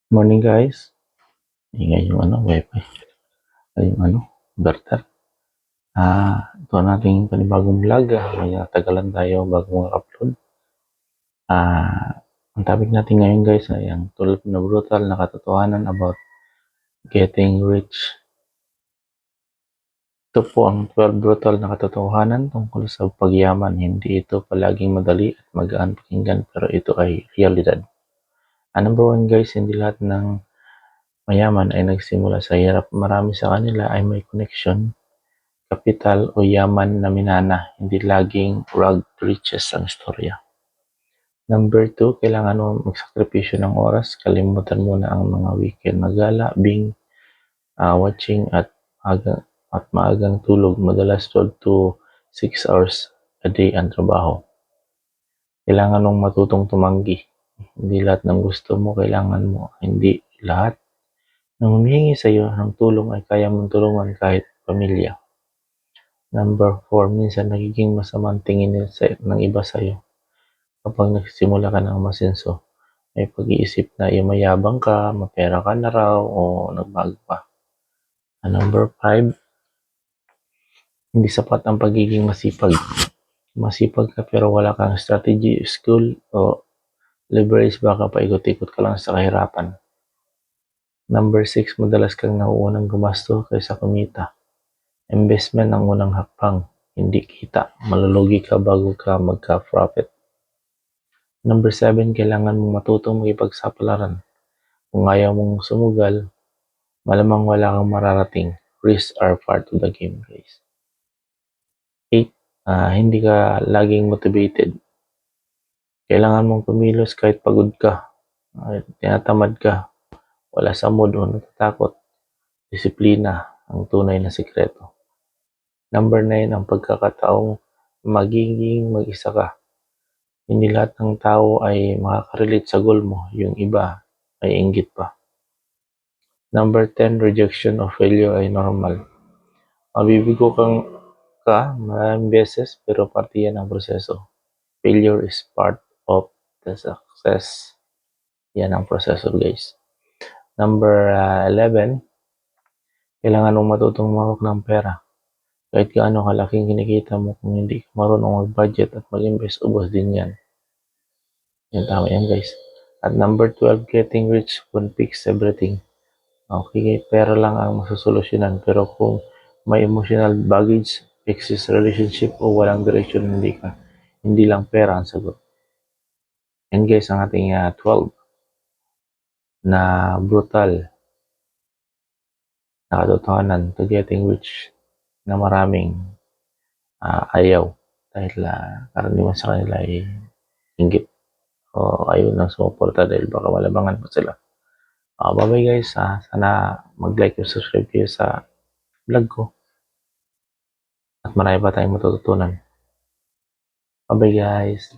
Morning guys. Ingay yung wifi. Ay yung inverter. Ito nating panibagong vlog. May natagalan tayo bago mag-upload. Ang topic natin ngayon guys ay ang 12 na brutal na katotohanan about getting rich. Ito po ang 12 brutal na katotohanan tungkol sa pagyaman. Hindi ito palaging madali at magaan pakinggan, pero ito ay realidad. Number one guys, hindi lahat ng mayaman ay nagsimula sa hirap. Marami sa kanila ay may connection, kapital o yaman na minana, hindi laging rugged riches ang istorya. Number 2, kailangan mo magsakripisyo ng oras. Kalimutan mo na ang mga weekend na gala, watching at maagang tulog. Madalas 12 to 6 hours a day ang trabaho. Kailangan mong matutong tumanggi. Hindi lahat ng gusto mo kailangan mo. Hindi lahat ng humihingi sa iyo ng tulong ay kaya mong tulungan kahit pamilya. Number 4, minsan nagiging masamang tingin ng iba sa'yo. Kapag nagsimula ka ng umasenso, may pag-iisip na mayabang ka, mapera ka na raw, o nagbago ka. Number 5, hindi sapat ang pagiging masipag. Masipag ka pero wala kang strategy, school, o leverage, baka paikot-ikot ka lang sa kahirapan. Number 6, madalas kang nauunang gumasto kaysa kumita. Investment ang unang hakbang, hindi kita. Malulugi ka bago ka magka-profit. Number 7, kailangan mong matutong makipagsapalaran. Kung ayaw mong sumugal, malamang wala kang mararating. Risks are part of the game, guys. 8, hindi ka laging motivated. Kailangan mong kumilos kahit pagod ka, tinatamad ka, wala sa mood o natatakot. Disiplina ang tunay na sikreto. Number 9, ang pagkakataong magiging mag-isa ka. Hindi lahat ng tao ay makaka-relate sa goal mo. Yung iba ay inggit pa. Number 10, rejection of failure ay normal. Mabibigo ka maraming beses, pero parte yan ang proseso. Failure is part of the success. Yan ang proseso, guys. Number 11, kailangan mong matutong mawak ng pera. Kahit gaano kalaking kinikita mo, kung hindi ka marunong mag-budget at mag-invest, ubos din yan. Yan, tama yan, guys. At number 12, getting rich won't fix everything. Okay, pera lang ang masusolusyonan, pero kung may emotional baggage, excess relationship, o walang direction, hindi lang pera ang sagot. And guys, ang ating 12 na brutal na katotohanan to getting rich na maraming ayaw dahil karaniwan sa kanila ay inggit o ayaw nang sumuporta dahil baka malabangan pa sila. Bye-bye guys. Sana mag-like o subscribe kayo sa vlog ko. At marami pa tayong matututunan. Bye-bye guys.